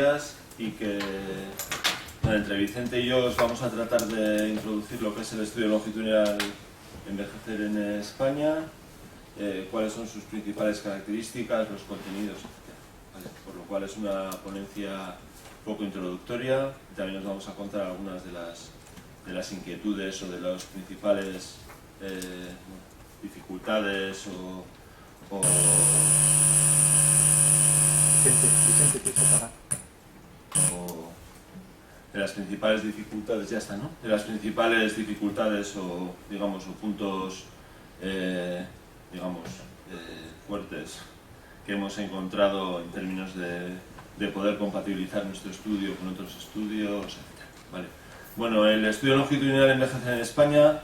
días y que entre Vicente y yo os vamos a tratar de introducir lo que es el estudio longitudinal Envejecer en España, cuáles son sus principales características, los contenidos, etc. ¿Vale? Por lo cual es una ponencia poco introductoria. También os vamos a contar algunas de las inquietudes o de las principales dificultades o de las principales dificultades, ya está, ¿no? De las principales dificultades o, digamos, o puntos, fuertes que hemos encontrado en términos de poder compatibilizar nuestro estudio con otros estudios, etc. ¿Vale? Bueno, el estudio longitudinal Envejecer en España,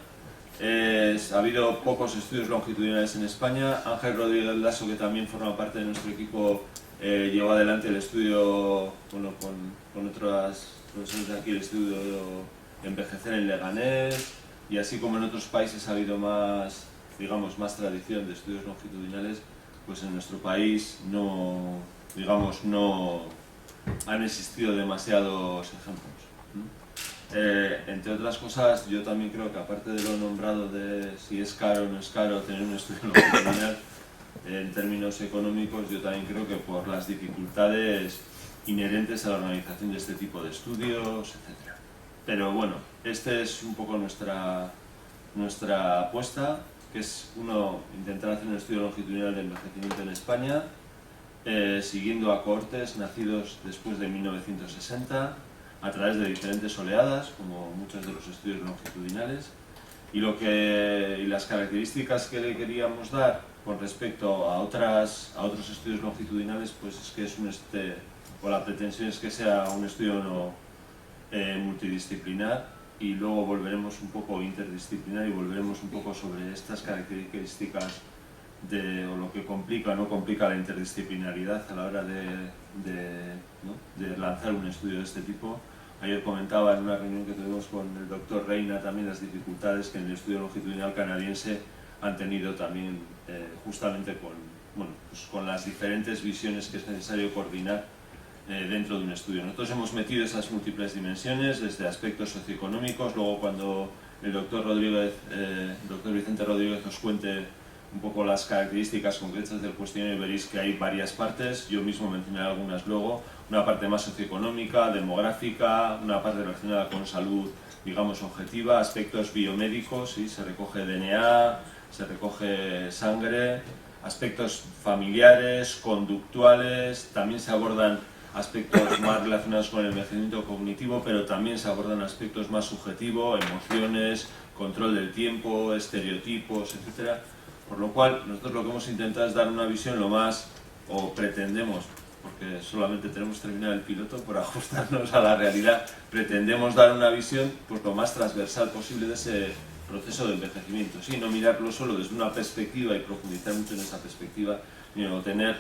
ha habido pocos estudios longitudinales en España. Ángel Rodríguez Lasso, que también forma parte de nuestro equipo, llevó adelante el estudio, bueno, con otras profesores de aquí, el estudio Envejecer en Leganés, y así como en otros países ha habido más, digamos, más tradición de estudios longitudinales, pues en nuestro país no, digamos, no han existido demasiados ejemplos. Entre otras cosas, yo también creo que aparte de lo nombrado de si es caro o no es caro tener un estudio longitudinal, en términos económicos, yo también creo que por las dificultades inherentes a la organización de este tipo de estudios, etc. Pero bueno, este es un poco nuestra apuesta, que es intentar hacer un estudio longitudinal de envejecimiento en España, siguiendo a cohortes nacidos después de 1960, a través de diferentes oleadas, como muchos de los estudios longitudinales, y las características que le queríamos dar con respecto a otros estudios longitudinales, pues es que la pretensión es que sea un estudio multidisciplinar, y luego volveremos un poco interdisciplinar y volveremos un poco sobre estas características o lo que complica o no complica la interdisciplinaridad a la hora de lanzar un estudio de este tipo. Ayer comentaba en una reunión que tuvimos con el doctor Reina también las dificultades que en el estudio longitudinal canadiense han tenido también justamente con las diferentes visiones que es necesario coordinar dentro de un estudio. Nosotros hemos metido esas múltiples dimensiones desde aspectos socioeconómicos. Luego, cuando el doctor Vicente Rodríguez os cuente un poco las características concretas del cuestionario, veréis que hay varias partes. Yo mismo mencionaré algunas luego. Una parte más socioeconómica, demográfica, una parte relacionada con salud, digamos, objetiva, aspectos biomédicos, ¿sí? Se recoge DNA, se recoge sangre, aspectos familiares, conductuales, también se abordan aspectos más relacionados con el envejecimiento cognitivo, pero también se abordan aspectos más subjetivos, emociones, control del tiempo, estereotipos, etc. Por lo cual, nosotros lo que hemos intentado es dar una visión pretendemos, porque solamente tenemos que terminar el piloto por ajustarnos a la realidad, pretendemos dar una visión pues lo más transversal posible de ese proceso de envejecimiento, ¿sí? No mirarlo solo desde una perspectiva y profundizar mucho en esa perspectiva, sino tener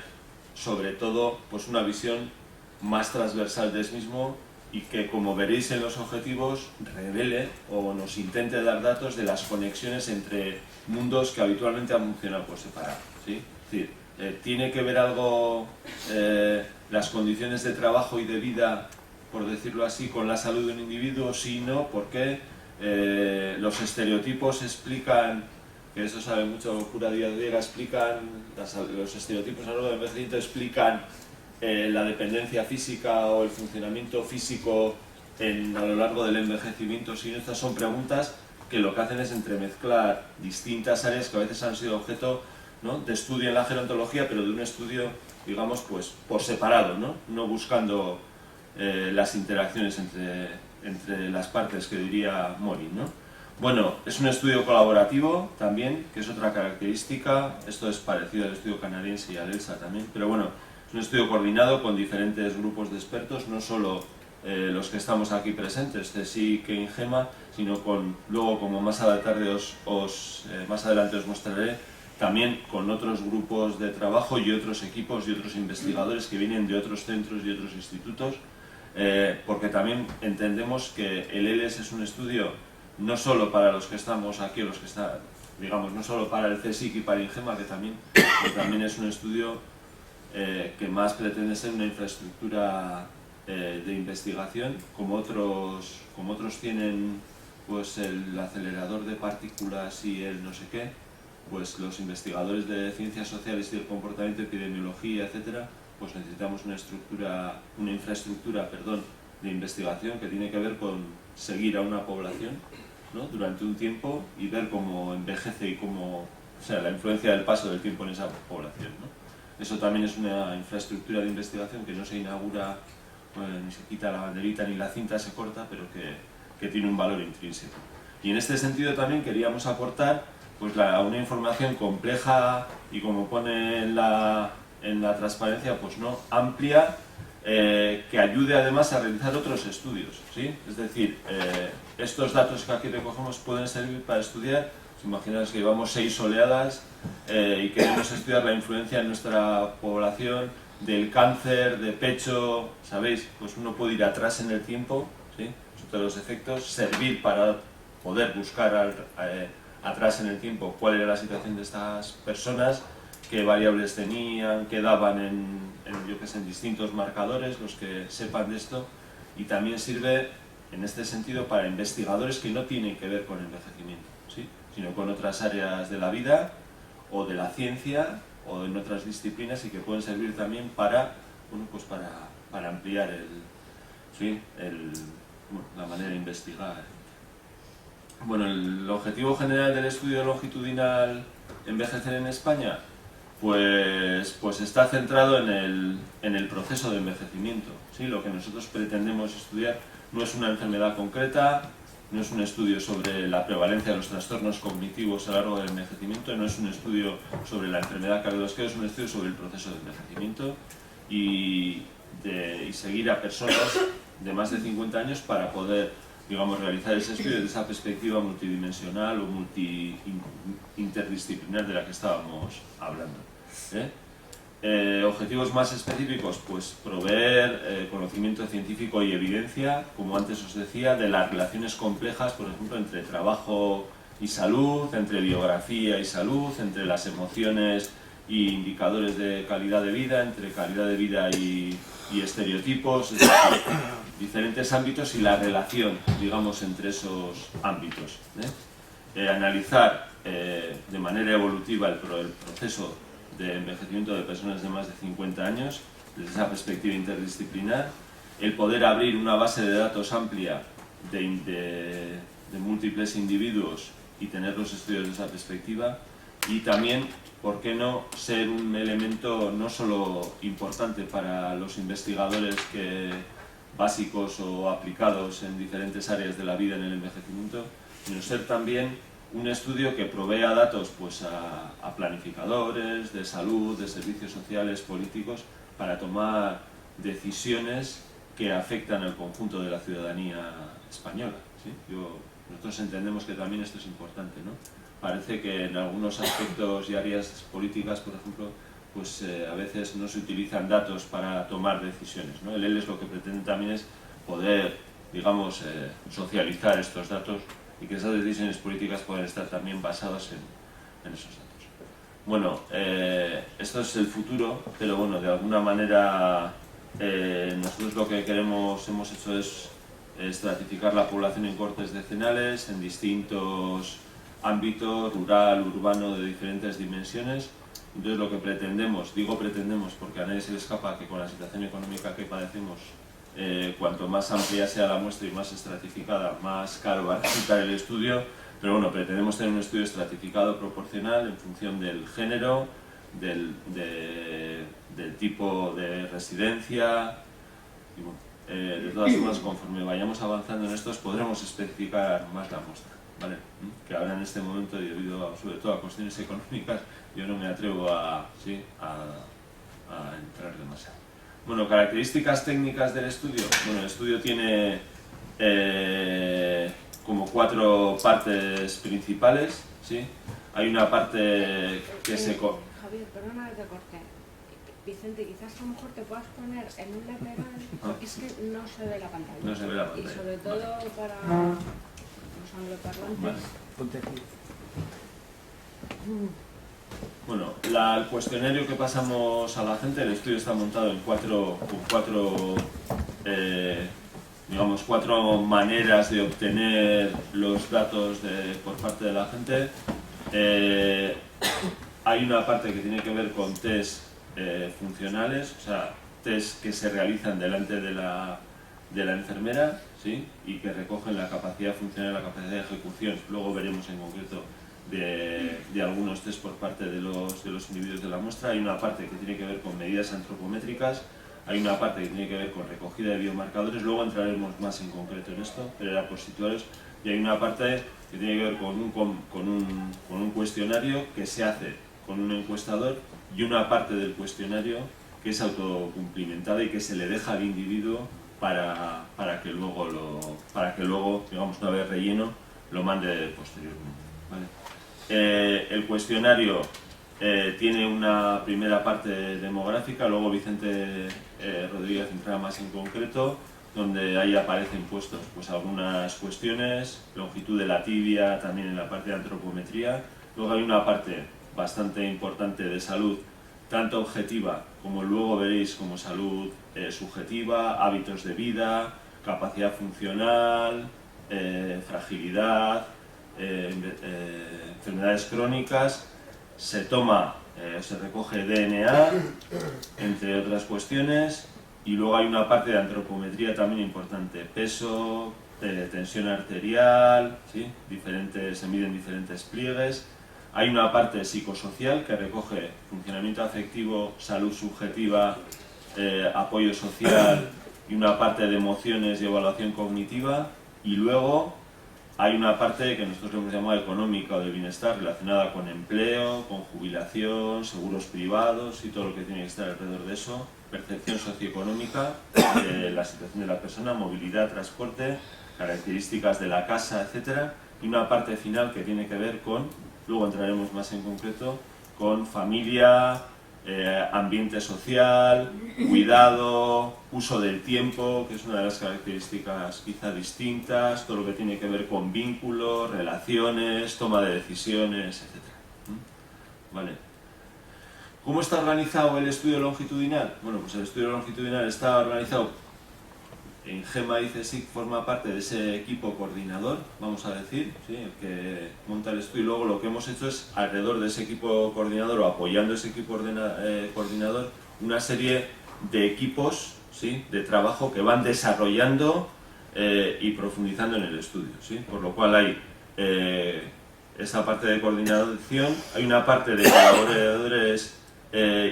sobre todo pues una visión más transversal de sí mismo, y que, como veréis en los objetivos, revele o nos intente dar datos de las conexiones entre mundos que habitualmente han funcionado por separado, ¿sí? Es decir, ¿tiene que ver algo las condiciones de trabajo y de vida, por decirlo así, con la salud de un individuo? Sí, no, ¿por qué? Los estereotipos explican, que eso sabe mucho Cura Díaz Vega, los estereotipos a lo largo del envejecimiento explican la dependencia física o el funcionamiento físico a lo largo del envejecimiento. Sí, estas son preguntas que lo que hacen es entremezclar distintas áreas que a veces han sido objeto, ¿no?, de estudio en la gerontología, pero de un estudio, digamos, pues por separado, no buscando las interacciones entre las partes, que diría Morin, ¿no? Bueno, es un estudio colaborativo también, que es otra característica. Esto es parecido al estudio canadiense y al ELSA también, pero bueno, es un estudio coordinado con diferentes grupos de expertos, no solo los que estamos aquí presentes, CSIC e INGEMA, sino luego, como más a la tarde más adelante os mostraré, también con otros grupos de trabajo y otros equipos y otros investigadores que vienen de otros centros y otros institutos, porque también entendemos que el ELES es un estudio no solo para los que estamos aquí, digamos, no solo para el CSIC y para INGEMA, que también es un estudio que más pretende ser una infraestructura de investigación, como otros tienen pues el acelerador de partículas y el no sé qué, pues los investigadores de ciencias sociales y del comportamiento, epidemiología, etcétera, pues necesitamos una infraestructura, de investigación que tiene que ver con seguir a una población, ¿no?, durante un tiempo y ver cómo envejece y cómo, o sea, la influencia del paso del tiempo en esa población, ¿no? Eso también es una infraestructura de investigación que no se inaugura, ni se quita la banderita ni la cinta se corta, pero que tiene un valor intrínseco. Y en este sentido también queríamos aportar pues una información compleja y, como pone en la transparencia, pues no amplia, que ayude además a realizar otros estudios, ¿sí? Es decir, estos datos que aquí recogemos pueden servir para estudiar. Imaginaos que llevamos 6 oleadas y queremos estudiar la influencia en nuestra población del cáncer de pecho, ¿sabéis? Pues uno puede ir atrás en el tiempo, ¿sí?, sobre los efectos, servir para poder buscar atrás en el tiempo cuál era la situación de estas personas, qué variables tenían, qué daban en distintos marcadores, los que sepan de esto, y también sirve en este sentido para investigadores que no tienen que ver con envejecimiento, ¿sí?, sino con otras áreas de la vida o de la ciencia o en otras disciplinas, y que pueden servir también para, bueno, pues para ampliar la manera de investigar. Bueno, el objetivo general del estudio longitudinal Envejecer en España, pues está centrado en el proceso de envejecimiento, ¿sí? Lo que nosotros pretendemos estudiar no es una enfermedad concreta, no es un estudio sobre la prevalencia de los trastornos cognitivos a lo largo del envejecimiento, no es un estudio sobre la enfermedad cardiovascular, es un estudio sobre el proceso de envejecimiento y seguir a personas de más de 50 años para poder, digamos, realizar ese estudio desde esa perspectiva multidimensional o interdisciplinar de la que estábamos hablando, objetivos más específicos, pues proveer conocimiento científico y evidencia, como antes os decía, de las relaciones complejas, por ejemplo, entre trabajo y salud, entre biografía y salud, entre las emociones y indicadores de calidad de vida, entre calidad de vida y estereotipos, es decir, diferentes ámbitos y la relación, digamos, entre esos ámbitos. Analizar de manera evolutiva el proceso de envejecimiento de personas de más de 50 años, desde esa perspectiva interdisciplinar, el poder abrir una base de datos amplia de múltiples individuos y tener los estudios de esa perspectiva, y también, ¿por qué no?, ser un elemento no solo importante para los investigadores básicos o aplicados en diferentes áreas de la vida en el envejecimiento, sino ser también un estudio que provea datos pues, a planificadores de salud, de servicios sociales, políticos, para tomar decisiones que afectan al conjunto de la ciudadanía española, ¿sí? Nosotros entendemos que también esto es importante, ¿no? Parece que en algunos aspectos y áreas políticas, por ejemplo, pues a veces no se utilizan datos para tomar decisiones, ¿no? El ELES lo que pretende también es poder, digamos, socializar estos datos y que esas decisiones políticas puedan estar también basadas en esos datos. Bueno, esto es el futuro, pero bueno, de alguna manera nosotros lo que hemos hecho es estratificar la población en cortes decenales, en distintos ámbitos, rural, urbano, de diferentes dimensiones. Entonces lo que pretendemos, digo pretendemos porque a nadie se le escapa que con la situación económica que padecemos, cuanto más amplia sea la muestra y más estratificada, más caro va a resultar el estudio, pero bueno, pretendemos tener un estudio estratificado proporcional en función del género, del tipo de residencia, y bueno, de todas formas, conforme vayamos avanzando en estos, podremos especificar más la muestra, ¿vale? Que ahora en este momento, y debido sobre todo a cuestiones económicas, yo no me atrevo a entrar demasiado. Bueno, características técnicas del estudio. Bueno, el estudio tiene como 4 partes principales, ¿sí? Hay una parte que Javier, perdona que te corte. Vicente, quizás a lo mejor te puedas poner en un lateral, porque es que no se ve la pantalla. No se ve la pantalla. Y sobre todo para los angloparlantes. Vale. Ponte aquí. Bueno, el cuestionario que pasamos a la gente, el estudio está montado en cuatro digamos, cuatro maneras de obtener los datos por parte de la gente. Hay una parte que tiene que ver con test funcionales, o sea, test que se realizan delante de la enfermera, ¿sí? Y que recogen la capacidad funcional, la capacidad de ejecución. Luego veremos en concreto de algunos test por parte de los individuos de la muestra. Hay una parte que tiene que ver con medidas antropométricas, hay una parte que tiene que ver con recogida de biomarcadores, luego entraremos más en concreto en esto, pero era por situaros, y hay una parte que tiene que ver con un cuestionario que se hace con un encuestador y una parte del cuestionario que es autocumplimentada y que se le deja al individuo para que luego, digamos, una vez relleno, lo mande posteriormente, ¿vale? El cuestionario tiene una primera parte demográfica, luego Vicente Rodríguez entrará más en concreto, donde ahí aparecen puestos pues algunas cuestiones, longitud de la tibia, también en la parte de antropometría. Luego hay una parte bastante importante de salud, tanto objetiva como luego veréis como salud subjetiva, hábitos de vida, capacidad funcional, fragilidad, enfermedades crónicas. Se toma, se recoge DNA, entre otras cuestiones, y luego hay una parte de antropometría también importante, peso, tensión arterial, ¿sí? Se miden diferentes pliegues. Hay una parte psicosocial que recoge funcionamiento afectivo, salud subjetiva, apoyo social y una parte de emociones y evaluación cognitiva. Y luego hay una parte que nosotros hemos llamado económica o de bienestar relacionada con empleo, con jubilación, seguros privados y todo lo que tiene que estar alrededor de eso. Percepción socioeconómica, la situación de la persona, movilidad, transporte, características de la casa, etc. Y una parte final que tiene que ver con, luego entraremos más en concreto, con familia, ambiente social, cuidado, uso del tiempo, que es una de las características quizá distintas, todo lo que tiene que ver con vínculos, relaciones, toma de decisiones, etc. ¿Vale? ¿Cómo está organizado el estudio longitudinal? Bueno, pues el estudio longitudinal está organizado en GEMA y CSIC, forma parte de ese equipo coordinador, vamos a decir, ¿sí? El que monta el estudio. Y luego lo que hemos hecho es, alrededor de ese equipo coordinador o apoyando ese equipo coordinador, una serie de equipos, ¿sí? De trabajo que van desarrollando y profundizando en el estudio, ¿sí? Por lo cual hay esa parte de coordinación, hay una parte de colaboradores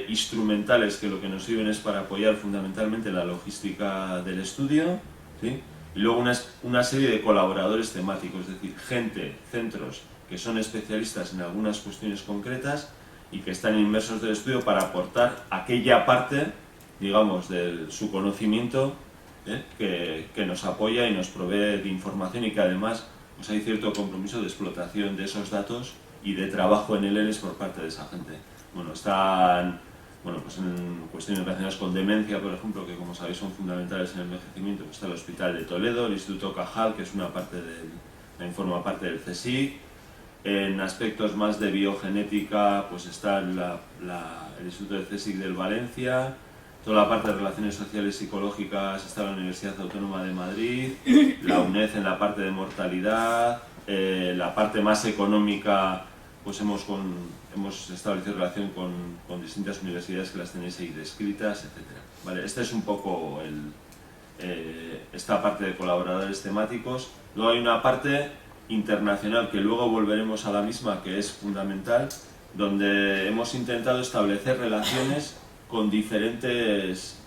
instrumentales que lo que nos sirven es para apoyar fundamentalmente la logística del estudio, ¿sí? Y luego una serie de colaboradores temáticos, es decir, centros que son especialistas en algunas cuestiones concretas y que están inmersos del estudio para aportar aquella parte, digamos, de su conocimiento que nos apoya y nos provee de información y que además pues hay cierto compromiso de explotación de esos datos y de trabajo en el ELES por parte de esa gente. Bueno, están pues en cuestiones relacionadas con demencia, por ejemplo, que como sabéis son fundamentales en el envejecimiento, pues está el Hospital de Toledo, el Instituto Cajal, que es una parte forma parte del CSIC. En aspectos más de biogenética, pues está el Instituto del CSIC del Valencia. Toda la parte de relaciones sociales y psicológicas está la Universidad Autónoma de Madrid, la UNED en la parte de mortalidad, la parte más económica, pues hemos establecido relación con distintas universidades que las tenéis ahí descritas, etc. Vale, este es un poco esta parte de colaboradores temáticos. Luego hay una parte internacional que luego volveremos a la misma, que es fundamental, donde hemos intentado establecer relaciones con diferentes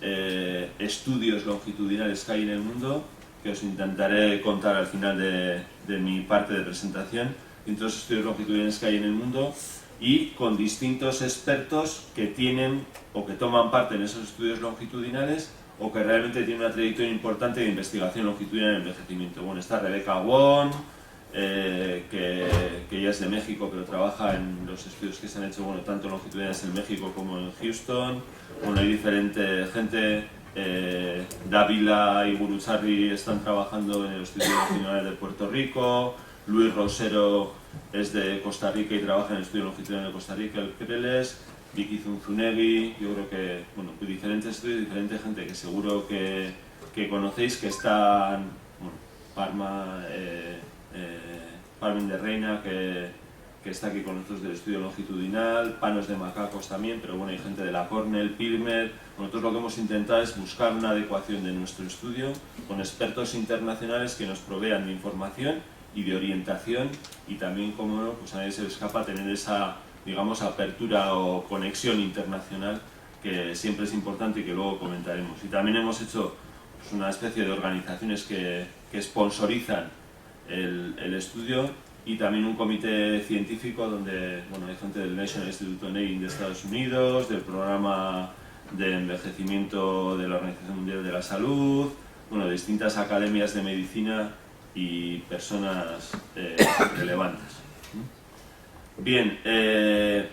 estudios longitudinales que hay en el mundo, que os intentaré contar al final de mi parte de presentación, entre los estudios longitudinales que hay en el mundo, y con distintos expertos que tienen o que toman parte en esos estudios longitudinales o que realmente tienen una trayectoria importante de investigación longitudinal en envejecimiento. Bueno, está Rebecca Wong, que ella es de México, pero trabaja en los estudios que se han hecho, bueno, tanto longitudinales en México como en Houston. Bueno, hay diferente gente, Dávila y Gurucharri están trabajando en el Estudio Longitudinal de Puerto Rico. Luis Rosero es de Costa Rica y trabaja en el Estudio Longitudinal de Costa Rica, el CRELES, Vicky Zunzunegui, yo creo que, bueno, diferentes estudios, diferente gente que seguro que conocéis, que están, bueno, Parmen de Reina, que está aquí con nosotros del Estudio Longitudinal, Panos de Macacos también, pero bueno, hay gente de la Cornell, Pilmer. Nosotros lo que hemos intentado es buscar una adecuación de nuestro estudio con expertos internacionales que nos provean de información y de orientación, y también, como no, pues a nadie se le escapa tener esa, digamos, apertura o conexión internacional, que siempre es importante y que luego comentaremos. Y también hemos hecho pues una especie de organizaciones que sponsorizan el estudio, y también un comité científico donde, bueno, hay gente del National Institute on Aging de Estados Unidos, del programa de envejecimiento de la Organización Mundial de la Salud, bueno, de distintas academias de medicina y personas relevantes. Bien, el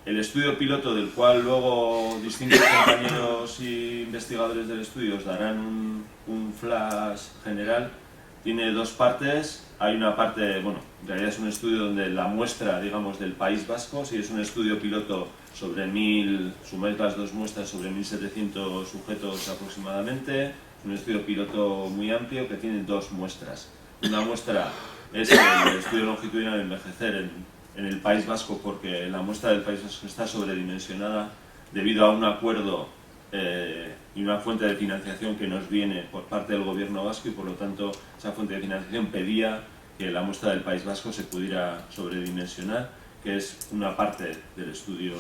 estudio piloto, del cual luego distintos compañeros e investigadores del estudio os darán un flash general, tiene dos partes. Hay una parte, bueno, en realidad es un estudio donde la muestra, digamos, del País Vasco, si es un estudio piloto sobre 1000, sumáis las dos muestras, sobre 1700 sujetos aproximadamente. Es un estudio piloto muy amplio que tiene dos muestras. Una muestra es el estudio longitudinal de envejecer en el País Vasco, porque la muestra del País Vasco está sobredimensionada debido a un acuerdo y una fuente de financiación que nos viene por parte del gobierno vasco, y por lo tanto esa fuente de financiación pedía que la muestra del País Vasco se pudiera sobredimensionar, que es una parte del estudio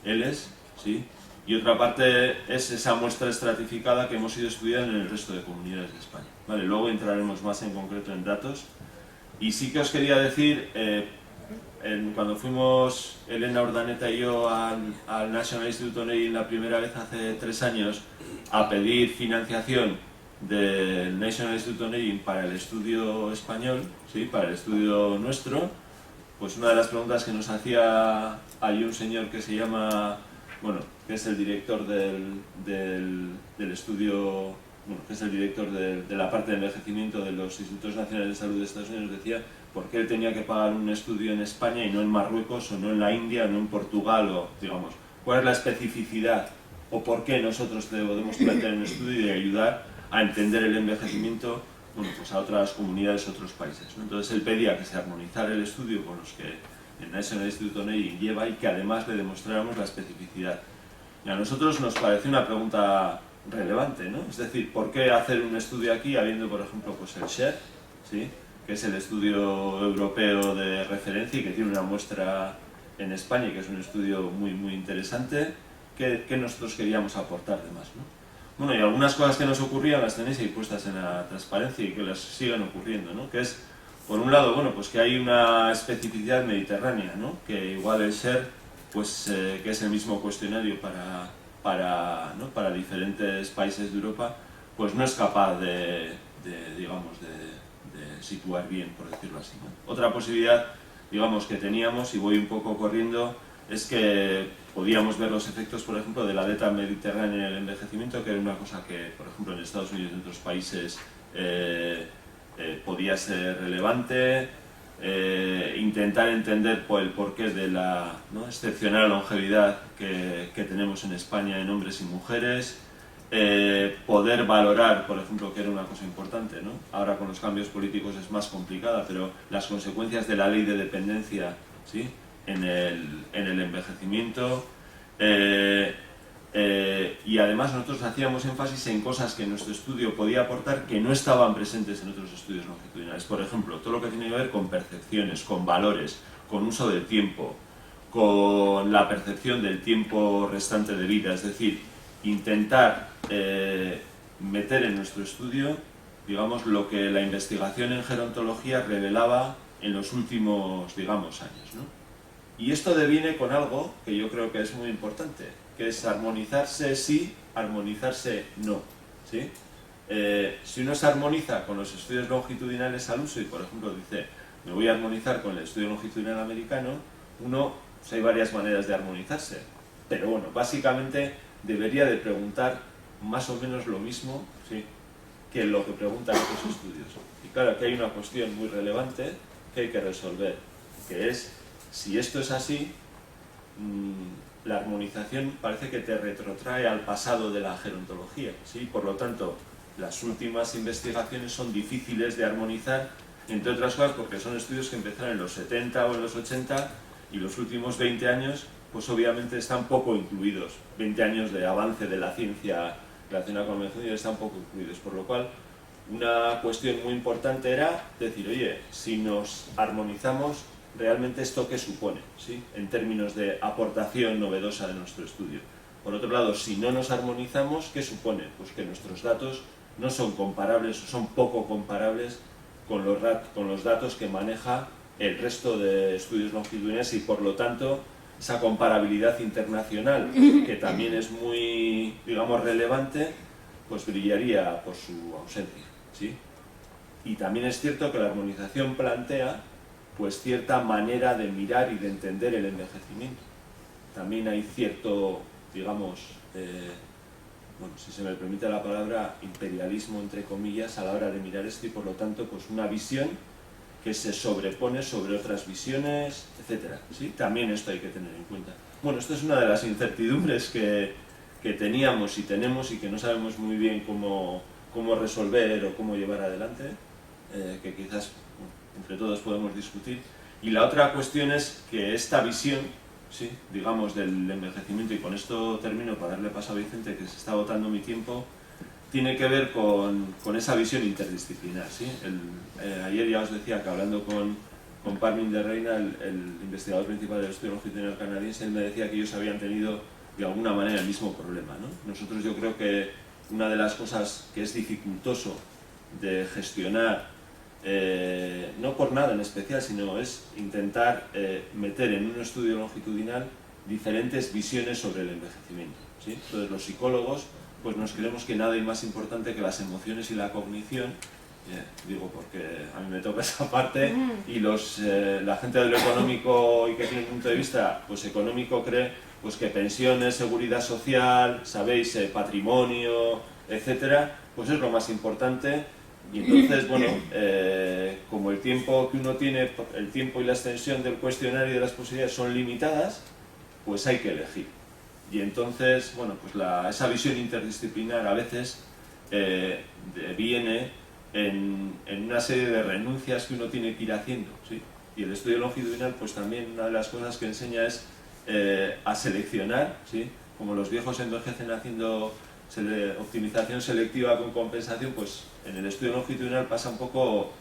ELES, ¿sí? Y otra parte es esa muestra estratificada que hemos ido estudiando en el resto de comunidades de España. Vale, luego entraremos más en concreto en datos. Y sí que os quería decir, cuando fuimos Elena Urdaneta y yo al National Institute on Aging la primera vez hace 3 años a pedir financiación del National Institute on Aging para el estudio español, ¿sí? Para el estudio nuestro, pues una de las preguntas que nos hacía hay un señor que se llama, bueno, que es el director del estudio, bueno, que es el director de la parte de envejecimiento de los Institutos Nacionales de Salud de Estados Unidos, decía por qué él tenía que pagar un estudio en España y no en Marruecos, o no en la India, o no en Portugal, o, digamos, cuál es la especificidad o por qué nosotros podemos plantear un estudio y ayudar a entender el envejecimiento, bueno, pues a otras comunidades, a otros países, ¿no? Entonces él pedía que se armonizara el estudio con los que el National Institute on Aging lleva, y que además le demostráramos la especificidad. Y a nosotros nos parece una pregunta relevante, ¿no? Es decir, ¿por qué hacer un estudio aquí habiendo, por ejemplo, pues el SHARE, ¿sí? Que es el estudio europeo de referencia y que tiene una muestra en España y que es un estudio muy, muy interesante, que nosotros queríamos aportar de más, ¿no? Bueno, y algunas cosas que nos ocurrían las tenéis ahí puestas en la transparencia y que las sigan ocurriendo, ¿no? Que es, por un lado, bueno, pues que hay una especificidad mediterránea, ¿no? Que igual el SHARE, pues que es el mismo cuestionario para diferentes países de Europa, pues no es capaz de situar bien, por decirlo así, ¿no? Otra posibilidad, digamos, que teníamos, y voy un poco corriendo, es que podíamos ver los efectos, por ejemplo, de la dieta mediterránea en el envejecimiento, que era una cosa que, por ejemplo, en Estados Unidos y en otros países podía ser relevante. Intentar entender el porqué de la, ¿no?, excepcional longevidad que tenemos en España en hombres y mujeres. Poder valorar, por ejemplo, que era una cosa importante, ¿no? Ahora con los cambios políticos es más complicada, pero las consecuencias de la ley de dependencia, ¿sí?, en el envejecimiento. Y además nosotros hacíamos énfasis en cosas que nuestro estudio podía aportar que no estaban presentes en otros estudios longitudinales. Por ejemplo, todo lo que tiene que ver con percepciones, con valores, con uso del tiempo, con la percepción del tiempo restante de vida, es decir, intentar meter en nuestro estudio, digamos, lo que la investigación en gerontología revelaba en los últimos, digamos, años, ¿no? Y esto deviene con algo que yo creo que es muy importante, que es armonizarse sí, armonizarse no, ¿sí? Si uno se armoniza con los estudios longitudinales al uso y, por ejemplo, dice, me voy a armonizar con el estudio longitudinal americano, pues hay varias maneras de armonizarse, pero bueno, básicamente debería de preguntar más o menos lo mismo, ¿sí?, que lo que preguntan otros estudios. Y claro, aquí hay una cuestión muy relevante que hay que resolver, que es, si esto es así, la armonización parece que te retrotrae al pasado de la gerontología, ¿sí? Por lo tanto, las últimas investigaciones son difíciles de armonizar, entre otras cosas porque son estudios que empezaron en los 70 o en los 80 y los últimos 20 años pues obviamente están poco incluidos. 20 años de avance de la ciencia relacionada con la medicina están poco incluidos, por lo cual una cuestión muy importante era decir, oye, si nos armonizamos, realmente esto qué supone, ¿sí? En términos de aportación novedosa de nuestro estudio. Por otro lado, si no nos armonizamos, ¿qué supone? Pues que nuestros datos no son comparables o son poco comparables con los datos que maneja el resto de estudios longitudinales y por lo tanto esa comparabilidad internacional, que también es muy, digamos, relevante, pues brillaría por su ausencia, ¿sí? Y también es cierto que la armonización plantea pues cierta manera de mirar y de entender el envejecimiento. También hay cierto, digamos, bueno, si se me permite la palabra, imperialismo entre comillas a la hora de mirar esto y por lo tanto pues una visión que se sobrepone sobre otras visiones, etcétera, ¿sí? También esto hay que tener en cuenta. Bueno, esto es una de las incertidumbres que teníamos y tenemos y que no sabemos muy bien cómo resolver o cómo llevar adelante, que quizás entre todos podemos discutir. Y la otra cuestión es que esta visión, ¿sí? Digamos, del envejecimiento, y con esto termino para darle paso a Vicente, que se está agotando mi tiempo, tiene que ver con esa visión interdisciplinar, ¿sí? Ayer ya os decía que hablando con Parmin de Reina, el investigador principal del estudio longitudinal canadiense, él me decía que ellos habían tenido de alguna manera el mismo problema, ¿no? Nosotros yo creo que una de las cosas que es dificultoso de gestionar, no por nada en especial, sino es intentar meter en un estudio longitudinal diferentes visiones sobre el envejecimiento, ¿sí? Entonces los psicólogos pues nos creemos que nada hay más importante que las emociones y la cognición, digo porque a mí me toca esa parte, y la gente de lo económico y que tiene un punto de vista pues económico cree pues que pensiones, seguridad social, sabéis, patrimonio, etcétera, pues es lo más importante. Y entonces, bueno, como el tiempo que uno tiene, el tiempo y la extensión del cuestionario y de las posibilidades son limitadas, pues hay que elegir. Y entonces, bueno, pues esa visión interdisciplinar a veces viene en una serie de renuncias que uno tiene que ir haciendo, ¿sí? Y el estudio longitudinal, pues también una de las cosas que enseña es a seleccionar, ¿sí? Como los viejos envejecen haciendo optimización selectiva con compensación, pues en el estudio longitudinal pasa un poco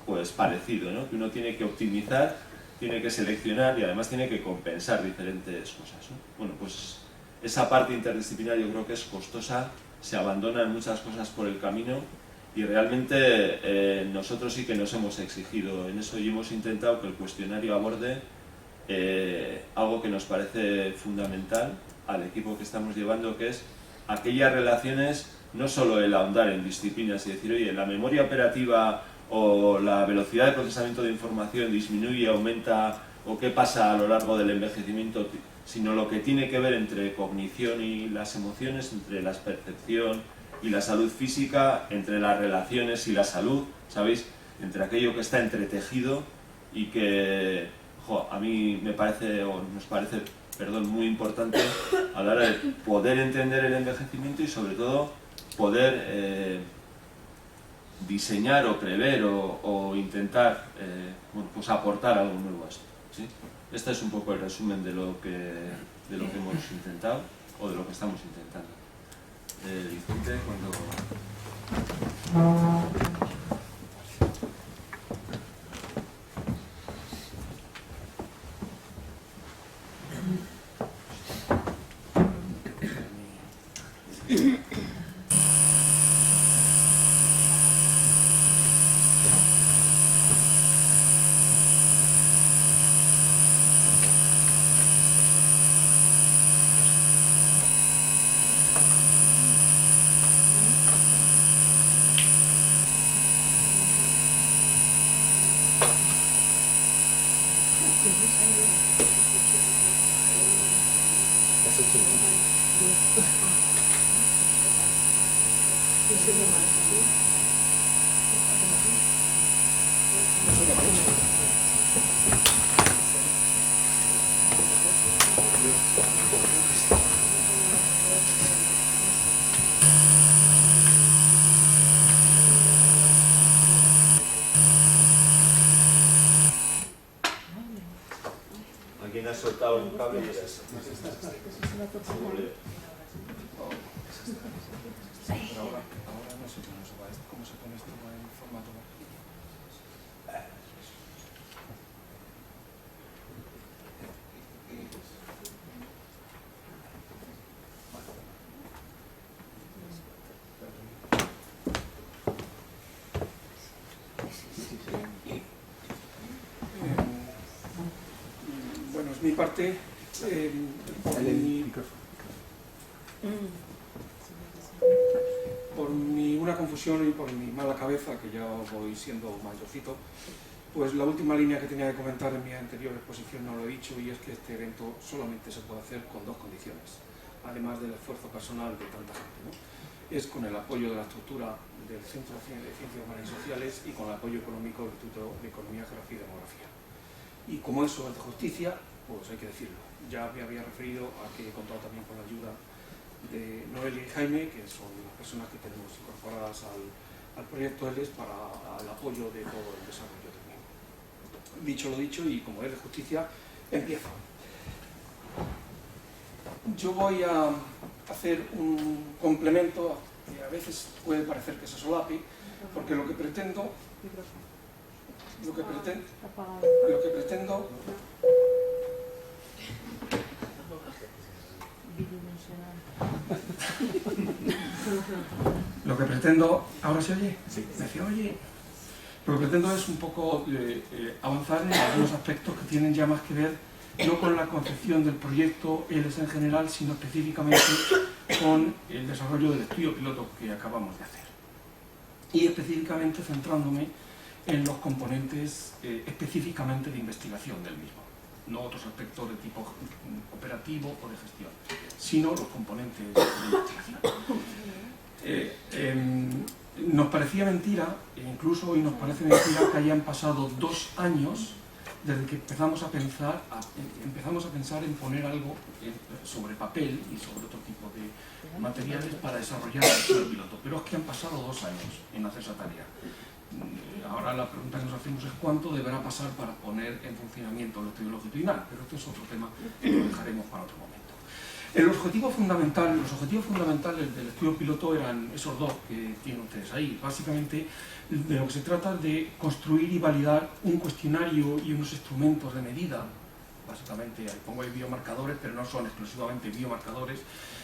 pues parecido, ¿no? Que uno tiene que optimizar, tiene que seleccionar y además tiene que compensar diferentes cosas, ¿no? Bueno, pues esa parte interdisciplinar yo creo que es costosa, se abandonan muchas cosas por el camino y realmente nosotros sí que nos hemos exigido en eso y hemos intentado que el cuestionario aborde algo que nos parece fundamental al equipo que estamos llevando, que es aquellas relaciones, no solo el ahondar en disciplinas y decir, oye, la memoria operativa o la velocidad de procesamiento de información disminuye, aumenta o qué pasa a lo largo del envejecimiento, sino lo que tiene que ver entre cognición y las emociones, entre la percepción y la salud física, entre las relaciones y la salud, ¿sabéis? Entre aquello que está entretejido y que a mí me parece, o nos parece, perdón, muy importante a la hora de poder entender el envejecimiento y sobre todo poder diseñar o prever o intentar bueno, pues aportar algo nuevo a esto, ¿sí? Este es un poco el resumen de lo que hemos intentado o de lo que estamos intentando. Vicente, cuando... Alguien ha soltado un cable y es eso. Ahora no sé cómo se pone esto en formato. Bueno, es mi parte. Por mi una confusión y por mi mala cabeza, que ya voy siendo mayorcito, pues la última línea que tenía que comentar en mi anterior exposición no lo he dicho, y es que este evento solamente se puede hacer con dos condiciones, además del esfuerzo personal de tanta gente, ¿no? Es con el apoyo de la estructura del Centro de Ciencias Humanas y Sociales y con el apoyo económico del Instituto de Economía, Geografía y Demografía. Y como eso es de justicia, pues hay que decirlo. Ya me había referido a que he contado también con la ayuda de Noelia y Jaime, que son las personas que tenemos incorporadas al proyecto ELES para el apoyo de todo el desarrollo del mismo. Dicho lo dicho, y como es de justicia, empiezo. Yo voy a hacer un complemento que a veces puede parecer que se solape, porque lo que pretendo ¿ahora se oye? Sí. ¿Me oye? Lo que pretendo es un poco avanzar en algunos aspectos que tienen ya más que ver no con la concepción del proyecto ELES en general, sino específicamente con el desarrollo del estudio piloto que acabamos de hacer. Y específicamente centrándome en los componentes específicamente de investigación del mismo, no otros aspectos de tipo operativo o de gestión, sino los componentes de investigación. Nos parecía mentira, e incluso hoy nos parece mentira, que hayan pasado 2 años desde que empezamos a pensar en poner algo sobre papel y sobre otro tipo de materiales para desarrollar el estudio piloto, pero es que han pasado 2 años en hacer esa tarea. Ahora la pregunta que nos hacemos es cuánto deberá pasar para poner en funcionamiento el estudio longitudinal, pero esto es otro tema que lo dejaremos para otro momento. Los objetivos fundamentales del estudio piloto eran esos dos que tienen ustedes ahí. Básicamente, de lo que se trata de construir y validar un cuestionario y unos instrumentos de medida. Básicamente, ahí pongo ahí biomarcadores, pero no son exclusivamente biomarcadores,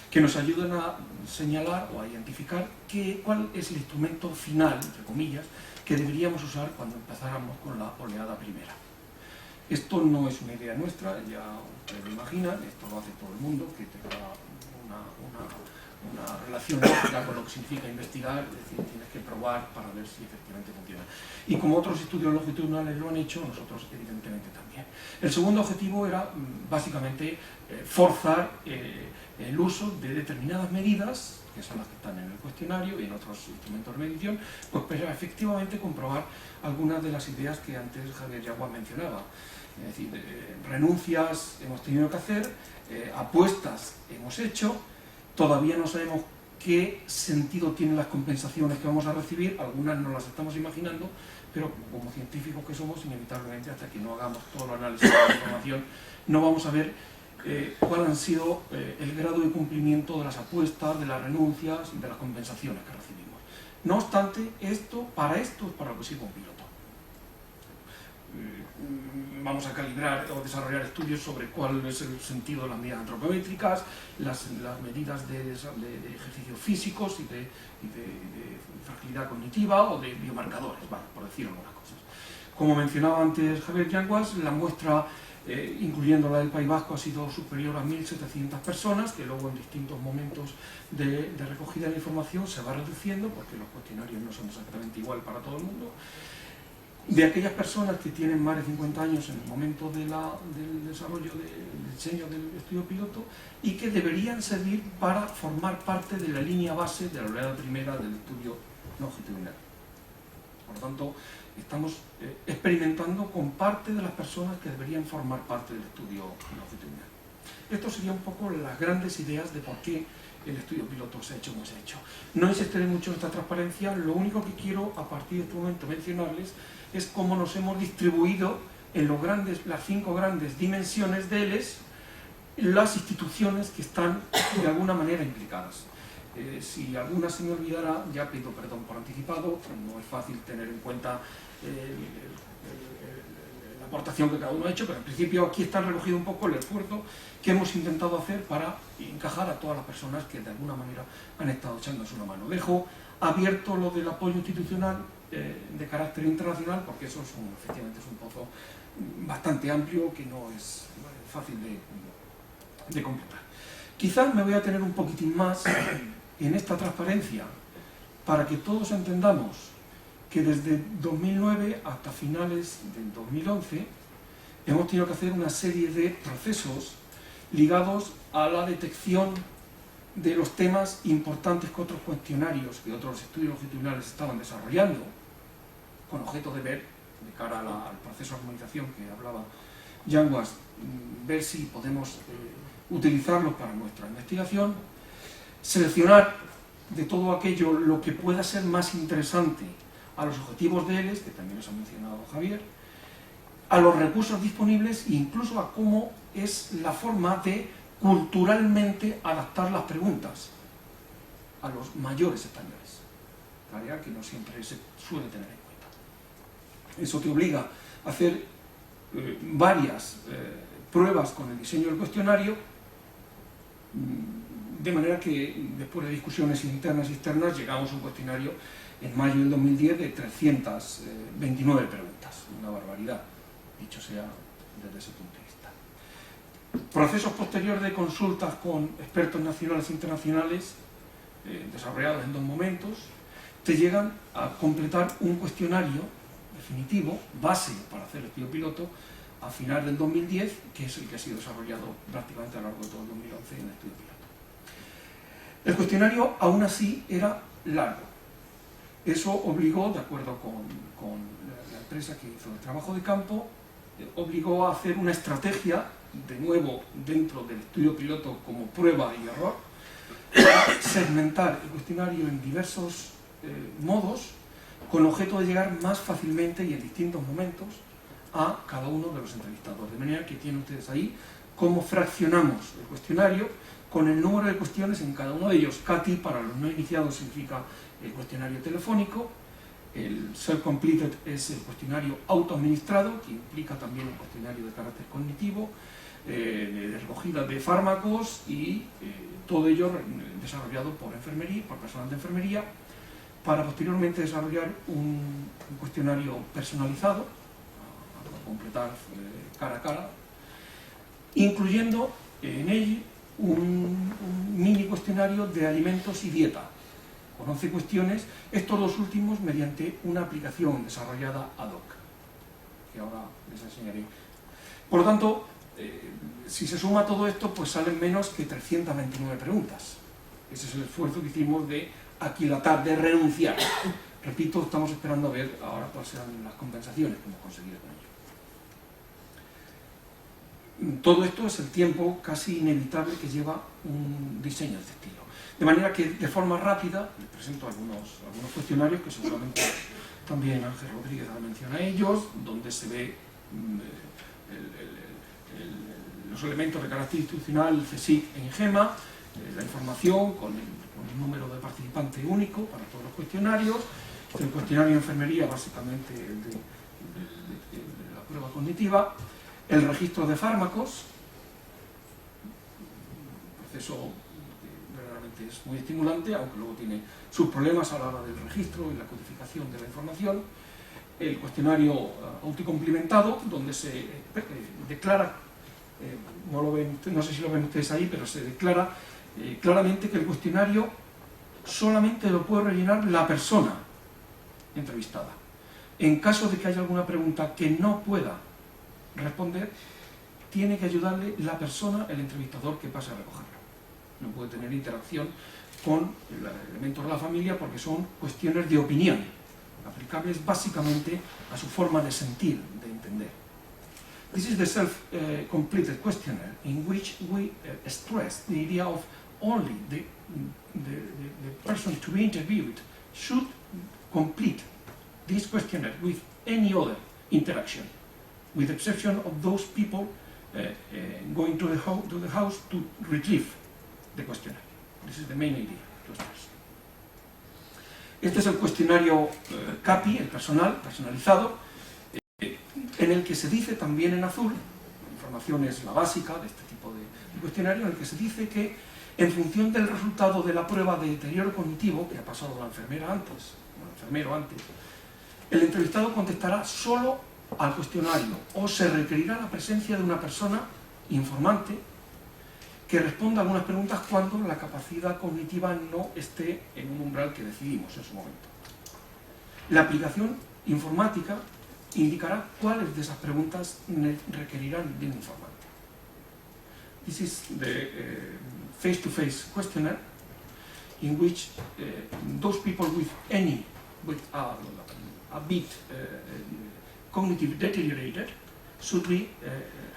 que nos ayuden a señalar o a identificar cuál es el instrumento final, entre comillas, que deberíamos usar cuando empezáramos con la oleada primera. Esto no es una idea nuestra, ya ustedes lo imaginan, esto lo hace todo el mundo, que tenga una relación lógica con lo que significa investigar, es decir, tienes que probar para ver si efectivamente funciona. Y como otros estudios longitudinales lo han hecho, nosotros evidentemente también. El segundo objetivo era básicamente forzar el uso de determinadas medidas, que son las que están en el cuestionario y en otros instrumentos de medición, pues para efectivamente comprobar algunas de las ideas que antes Javier Yaguas mencionaba. Es decir, renuncias hemos tenido que hacer, apuestas hemos hecho, todavía no sabemos qué sentido tienen las compensaciones que vamos a recibir, algunas no las estamos imaginando, pero como científicos que somos, inevitablemente hasta que no hagamos todo el análisis de la información, no vamos a ver cuál ha sido el grado de cumplimiento de las apuestas, de las renuncias y de las compensaciones que recibimos. No obstante, para esto es para lo que sirve un piloto. Vamos a calibrar o desarrollar estudios sobre cuál es el sentido de las medidas antropométricas, las medidas de ejercicios físicos y de fragilidad cognitiva o de biomarcadores, vale, por decir algunas cosas. Como mencionaba antes Javier Yanguas, la muestra, incluyendo la del País Vasco, ha sido superior a 1.700 personas, que luego en distintos momentos de recogida de la información se va reduciendo, porque los cuestionarios no son exactamente igual para todo el mundo. De aquellas personas que tienen más de 50 años en el momento del desarrollo, del diseño del estudio piloto, y que deberían servir para formar parte de la línea base de la oleada primera del estudio longitudinal. Por lo tanto, estamos experimentando con parte de las personas que deberían formar parte del estudio longitudinal. Esto sería un poco las grandes ideas de por qué el estudio piloto se ha hecho como se ha hecho. No insistiré mucho en esta transparencia, lo único que quiero a partir de este momento mencionarles es cómo nos hemos distribuido en las 5 grandes dimensiones de ELES las instituciones que están de alguna manera implicadas. Si alguna se me olvidara, ya pido perdón por anticipado, no es fácil tener en cuenta la aportación que cada uno ha hecho, pero en principio aquí está recogido un poco el esfuerzo que hemos intentado hacer para encajar a todas las personas que de alguna manera han estado echándose una mano. Dejo abierto lo del apoyo institucional de carácter internacional, porque eso efectivamente es un pozo bastante amplio que no es fácil de completar. Quizás me voy a tener un poquitín más en esta transparencia para que todos entendamos que desde 2009 hasta finales del 2011 hemos tenido que hacer una serie de procesos ligados a la detección de los temas importantes que otros cuestionarios, que otros estudios longitudinales estaban desarrollando, con objeto de ver, de cara al proceso de armonización que hablaba Yanguas, ver si podemos utilizarlos para nuestra investigación, seleccionar de todo aquello lo que pueda ser más interesante a los objetivos de ELES, que también los ha mencionado Javier, a los recursos disponibles e incluso a cómo es la forma de culturalmente adaptar las preguntas a los mayores españoles, tarea que no siempre se suele tener en cuenta. Eso te obliga a hacer varias pruebas con el diseño del cuestionario, de manera que después de discusiones internas y externas llegamos a un cuestionario en mayo del 2010 de 329 preguntas, una barbaridad, dicho sea desde ese punto de vista. Procesos posteriores de consultas con expertos nacionales e internacionales, desarrollados en 2 momentos, te llegan a completar un cuestionario definitivo, base para hacer el estudio piloto, a final del 2010, que es el que ha sido desarrollado prácticamente a lo largo de todo el 2011 en el estudio piloto. El cuestionario, aún así, era largo. Eso obligó, de acuerdo con la empresa que hizo el trabajo de campo, obligó a hacer una estrategia, de nuevo dentro del estudio piloto como prueba y error, para segmentar el cuestionario en diversos modos, con objeto de llegar más fácilmente y en distintos momentos a cada uno de los entrevistados. De manera que tienen ustedes ahí cómo fraccionamos el cuestionario con el número de cuestiones en cada uno de ellos. CATI, para los no iniciados, significa el cuestionario telefónico. El self-completed es el cuestionario autoadministrado, que implica también un cuestionario de carácter cognitivo, de recogida de fármacos y todo ello desarrollado por personal de enfermería, para posteriormente desarrollar un cuestionario personalizado, a completar cara a cara, incluyendo en él un mini cuestionario de alimentos y dieta, con 11 cuestiones, estos 2 últimos mediante una aplicación desarrollada ad hoc, que ahora les enseñaré. Por lo tanto, si se suma todo esto, pues salen menos que 329 preguntas. Ese es el esfuerzo que hicimos de aquilatar, de renunciar. Repito, estamos esperando a ver ahora cuáles serán las compensaciones que hemos conseguido con ello. Todo esto es el tiempo casi inevitable que lleva un diseño de este estilo. De manera que, de forma rápida, les presento algunos cuestionarios que seguramente también Ángel Rodríguez ha mencionado a ellos, donde se ve los elementos de carácter institucional, el CSIC en GEMA, la información con el número de participante único para todos los cuestionarios, el cuestionario de enfermería, básicamente el de la prueba cognitiva, el registro de fármacos, un proceso que verdaderamente es muy estimulante, aunque luego tiene sus problemas a la hora del registro y la codificación de la información, el cuestionario autocomplementado, donde se declara, no sé si lo ven ustedes ahí, pero se declara claramente que el cuestionario solamente lo puede rellenar la persona entrevistada. En caso de que haya alguna pregunta que no pueda responder, tiene que ayudarle la persona, el entrevistador, que pase a recogerlo. No puede tener interacción con elementos de la familia porque son cuestiones de opinión. aplicable es básicamente a su forma de sentir, de entender. This is the self-completed questionnaire in which we stress the idea of only the person to be interviewed should complete this questionnaire with any other interaction, with the exception of those people going to the house to retrieve the questionnaire. This is the main idea to stress. Este es el cuestionario CAPI, el personalizado, en el que se dice también en azul, la información es la básica de este tipo de cuestionario, en el que se dice que en función del resultado de la prueba de deterioro cognitivo que ha pasado la enfermera antes, o el enfermero antes, el entrevistado contestará solo al cuestionario o se requerirá la presencia de una persona informante que responda a algunas preguntas cuando la capacidad cognitiva no esté en un umbral que decidimos en su momento. La aplicación informática indicará cuáles de esas preguntas requerirán de un informante. This is the face-to-face questionnaire in which those people with a bit cognitive deteriorated should be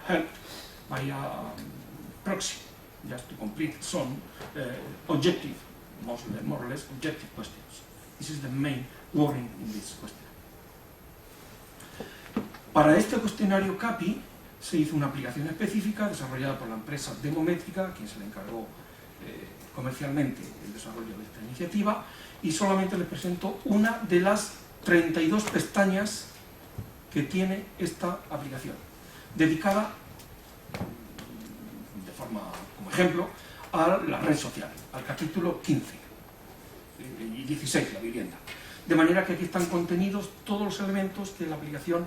helped by a proxy, just to complete some objective, more or less objective questions. This is the main wording in this question. Para este cuestionario CAPI se hizo una aplicación específica desarrollada por la empresa Demométrica, a quien se le encargó comercialmente el desarrollo de esta iniciativa, y solamente les presento una de las 32 pestañas que tiene esta aplicación, dedicada de forma, como ejemplo, a la red social, al capítulo 15 y 16, la vivienda. De manera que aquí están contenidos todos los elementos que la aplicación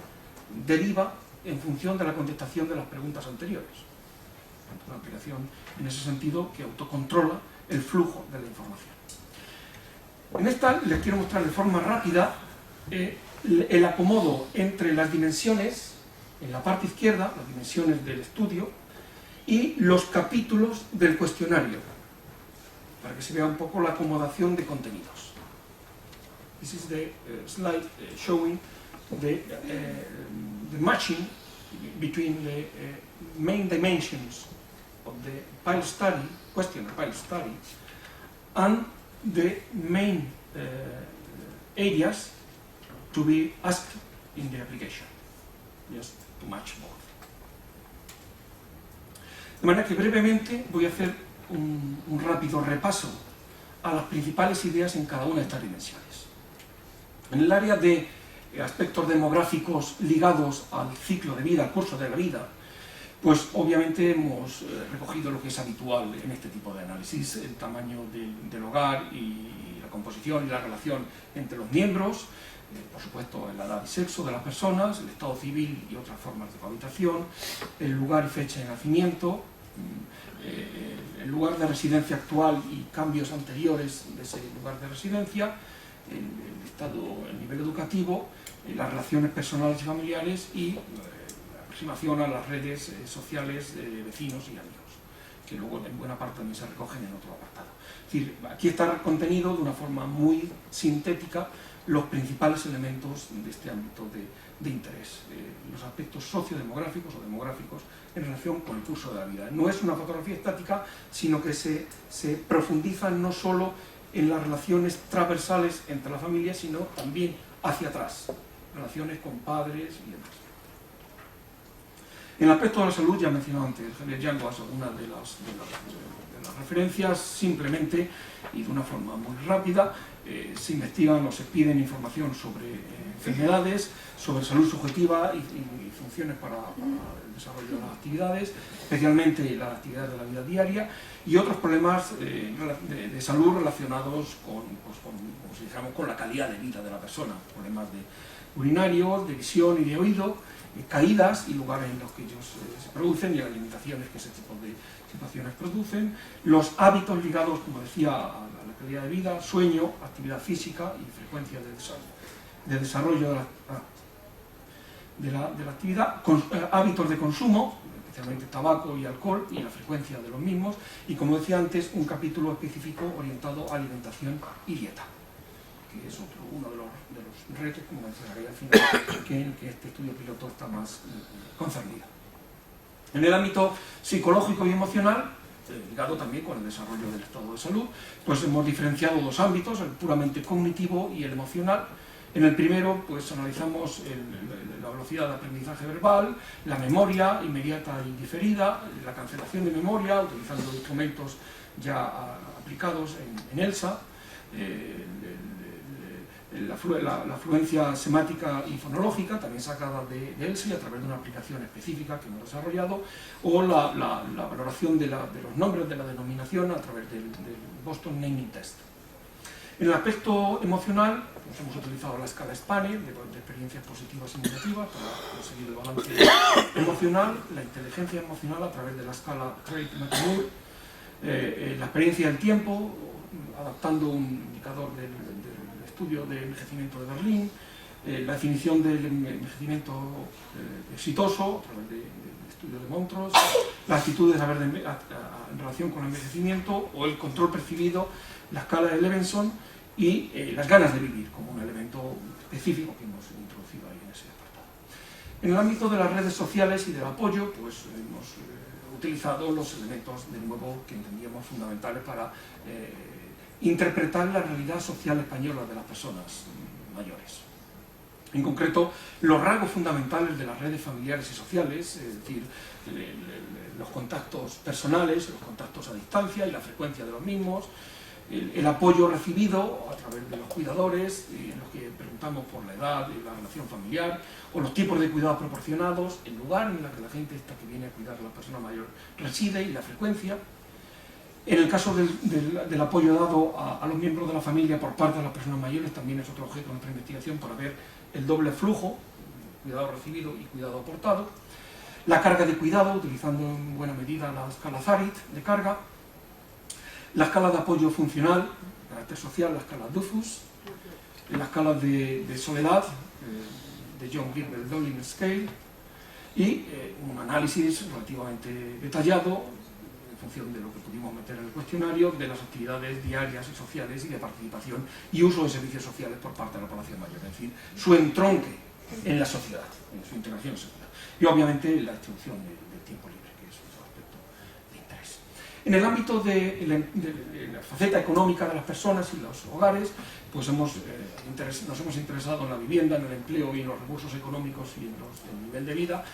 deriva en función de la contestación de las preguntas anteriores. Una aplicación en ese sentido que autocontrola el flujo de la información. En esta les quiero mostrar de forma rápida el acomodo entre las dimensiones, en la parte izquierda, las dimensiones del estudio, y los capítulos del cuestionario, para que se vea un poco la acomodación de contenidos. This is the slide showing the matching between the main dimensions of the pilot study, questionnaire pilot study, and the main areas to be asked in the application, just to match both. De manera que brevemente voy a hacer un rápido repaso a las principales ideas en cada una de estas dimensiones. En el área de aspectos demográficos ligados al ciclo de vida, al curso de la vida, pues obviamente hemos recogido lo que es habitual en este tipo de análisis, el tamaño del hogar y la composición y la relación entre los miembros, por supuesto la edad y sexo de las personas, el estado civil y otras formas de cohabitación, el lugar y fecha de nacimiento, el lugar de residencia actual y cambios anteriores de ese lugar de residencia, el nivel educativo, las relaciones personales y familiares y la aproximación a las redes sociales de vecinos y amigos, que luego en buena parte también se recogen en otro apartado. Es decir, aquí está contenido de una forma muy sintética los principales elementos de este ámbito de interés, los aspectos sociodemográficos o demográficos en relación con el curso de la vida. No es una fotografía estática, sino que se profundiza no solo en las relaciones transversales entre las familias, sino también hacia atrás, relaciones con padres y demás. En el aspecto de la salud, ya mencionado antes Javier Yanguas algunas de las referencias, simplemente y de una forma muy rápida, se investigan o se piden información sobre enfermedades, sobre salud subjetiva y funciones para el desarrollo de las actividades, especialmente las actividades de la vida diaria, y otros problemas de salud relacionados con la calidad de vida de la persona, problemas de urinarios, de visión y de oído, caídas y lugares en los que ellos se producen y las limitaciones que ese tipo de situaciones producen, los hábitos ligados, como decía, a la calidad de vida, sueño, actividad física y frecuencia de desarrollo de la actividad, hábitos de consumo, especialmente tabaco y alcohol, y la frecuencia de los mismos, y como decía antes, un capítulo específico orientado a alimentación y dieta. que es uno de los retos, como mencionaré al final, que en que este estudio piloto está más concernido. En el ámbito psicológico y emocional, ligado también con el desarrollo del estado de salud, pues hemos diferenciado dos ámbitos, el puramente cognitivo y el emocional. En el primero, pues analizamos la velocidad de aprendizaje verbal, la memoria inmediata y diferida, la cancelación de memoria, utilizando instrumentos ya aplicados en ELSA, la fluencia semática y fonológica, también sacada de ELSA y a través de una aplicación específica que hemos desarrollado, o la valoración de los nombres de la denominación a través del Boston Naming Test. En el aspecto emocional, pues hemos utilizado la escala SPANE, de experiencias positivas y negativas, para conseguir el balance emocional, la inteligencia emocional a través de la escala Craig-McNeil, la experiencia del tiempo, adaptando un indicador del estudio de envejecimiento de Berlín, la definición del envejecimiento exitoso a través del estudio de Montrose, la actitud de saber en relación con el envejecimiento o el control percibido, la escala de Levenson y las ganas de vivir como un elemento específico que hemos introducido ahí en ese apartado. En el ámbito de las redes sociales y del apoyo, pues hemos utilizado los elementos de nuevo que entendíamos fundamentales para interpretar la realidad social española de las personas mayores. En concreto, los rasgos fundamentales de las redes familiares y sociales, es decir, los contactos personales, los contactos a distancia y la frecuencia de los mismos, el apoyo recibido a través de los cuidadores, en los que preguntamos por la edad y la relación familiar, o los tipos de cuidados proporcionados, el lugar en el que la gente esta que viene a cuidar a la persona mayor reside y la frecuencia. En el caso del apoyo dado a los miembros de la familia por parte de las personas mayores, también es otro objeto de nuestra investigación para ver el doble flujo, cuidado recibido y cuidado aportado. La carga de cuidado, utilizando en buena medida la escala Zarit de carga. La escala de apoyo funcional, de carácter social, la escala Dufus. La escala de soledad, de John Gilbert Dolin Scale. Y un análisis relativamente detallado, en función de lo que pudimos meter en el cuestionario, de las actividades diarias y sociales y de participación y uso de servicios sociales por parte de la población mayor, es decir, su entronque en la sociedad, en su integración en la sociedad. Y obviamente la distribución del tiempo libre, que es otro aspecto de interés. En el ámbito de la faceta económica de las personas y los hogares, pues nos hemos interesado en la vivienda, en el empleo y en los recursos económicos y en el nivel de vida,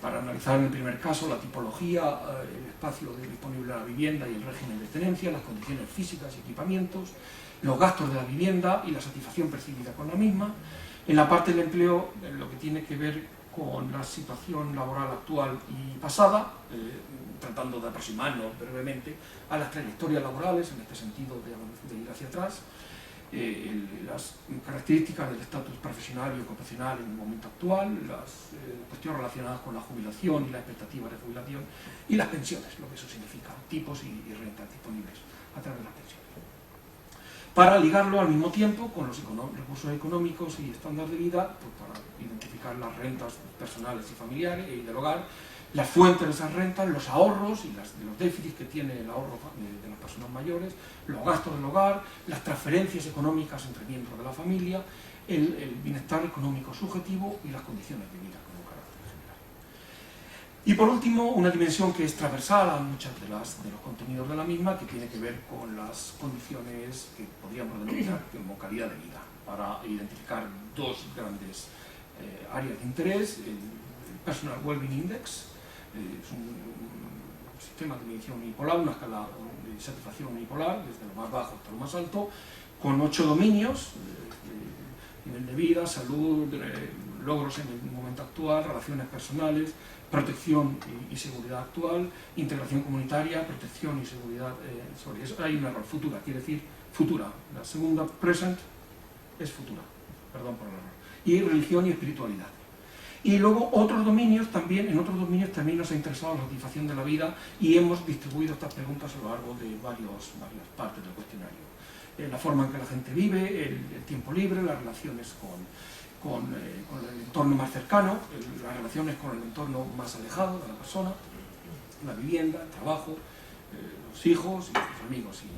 para analizar en el primer caso la tipología, el espacio disponible a la vivienda y el régimen de tenencia, las condiciones físicas y equipamientos, los gastos de la vivienda y la satisfacción percibida con la misma. En la parte del empleo, lo que tiene que ver con la situación laboral actual y pasada, tratando de aproximarnos brevemente a las trayectorias laborales, en este sentido de ir hacia atrás, las características del estatus profesional y ocupacional en el momento actual, las cuestiones relacionadas con la jubilación y la expectativa de jubilación y las pensiones, lo que eso significa, tipos y rentas disponibles a través de las pensiones. Para ligarlo al mismo tiempo con los recursos económicos y estándar de vida, pues para identificar las rentas personales y familiares y del hogar, las fuentes de esas rentas, los ahorros y los déficits que tiene el ahorro de las personas mayores, los gastos del hogar, las transferencias económicas entre miembros de la familia, el bienestar económico subjetivo y las condiciones de vida como carácter general. Y por último, una dimensión que es transversal a muchos de los contenidos de la misma, que tiene que ver con las condiciones que podríamos denominar como calidad de vida, para identificar dos grandes áreas de interés: el Personal Wellbeing Index, es un sistema de medición unipolar, una escala de satisfacción unipolar, desde lo más bajo hasta lo más alto, con 8 dominios: nivel de vida, salud, logros en el momento actual, relaciones personales, protección y seguridad actual, integración comunitaria, protección y seguridad. Sobre eso hay un error: futura, quiere decir futura. La segunda, present, es futura, perdón por el error. Y religión y espiritualidad. Y luego en otros dominios también nos ha interesado la satisfacción de la vida, y hemos distribuido estas preguntas a lo largo de varias partes del cuestionario. La forma en que la gente vive, el tiempo libre, las relaciones con el entorno más cercano, las relaciones con el entorno más alejado de la persona, la vivienda, el trabajo, los hijos y los amigos y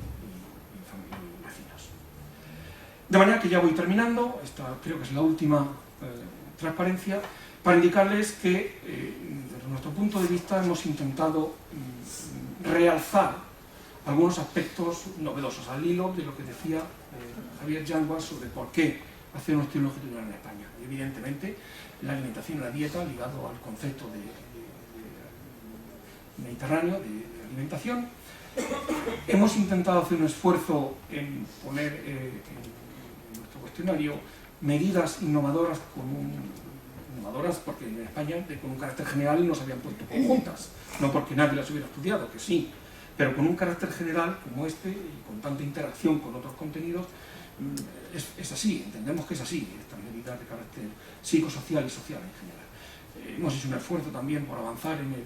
vecinos. De manera que ya voy terminando, esta creo que es la última transparencia, para indicarles que desde nuestro punto de vista hemos intentado realzar algunos aspectos novedosos al hilo de lo que decía Javier Yanguas sobre por qué hacer un estilo longitudinal en España. Evidentemente, la alimentación y la dieta ligado al concepto de mediterráneo, de alimentación. Hemos intentado hacer un esfuerzo en poner en nuestro cuestionario medidas innovadoras innovadoras porque en España con un carácter general no se habían puesto conjuntas, no porque nadie las hubiera estudiado, que sí, pero con un carácter general como este y con tanta interacción con otros contenidos, es así, entendemos que es así, estas medidas de carácter psicosocial y social en general. Hemos hecho un esfuerzo también por avanzar en el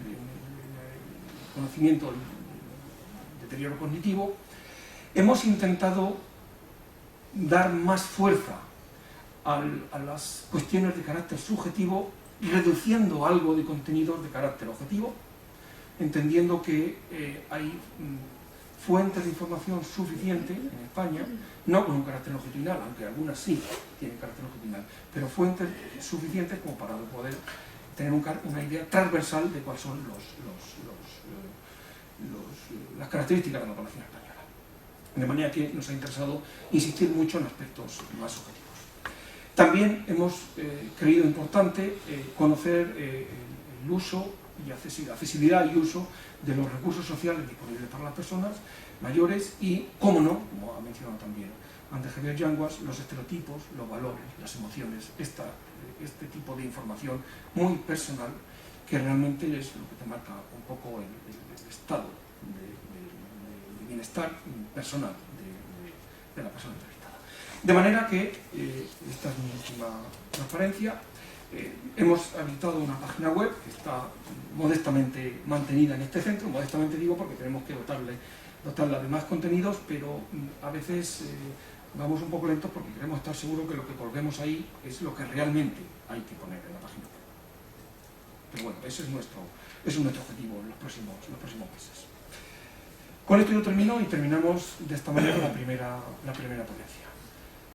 conocimiento del deterioro cognitivo. Hemos intentado dar más fuerza a las cuestiones de carácter subjetivo, reduciendo algo de contenidos de carácter objetivo, entendiendo que hay fuentes de información suficiente en España, no con un carácter longitudinal, aunque algunas sí tienen carácter longitudinal, pero fuentes suficientes como para poder tener una idea transversal de cuáles son las características de la población española. De manera que nos ha interesado insistir mucho en aspectos más objetivos. También hemos creído importante conocer el uso y accesibilidad y uso de los recursos sociales disponibles para las personas mayores y, cómo no, como ha mencionado también antes Javier Yanguas, los estereotipos, los valores, las emociones, este tipo de información muy personal que realmente es lo que te marca un poco el estado de bienestar personal de la persona entrevistada. De manera que, esta es mi última transparencia, hemos habilitado una página web que está modestamente mantenida en este centro, modestamente digo porque tenemos que dotarla de más contenidos, pero a veces vamos un poco lentos porque queremos estar seguros que lo que colguemos ahí es lo que realmente hay que poner en la página web. Pero bueno, ese es nuestro objetivo en los próximos meses. Con esto yo termino y terminamos de esta manera la primera ponencia.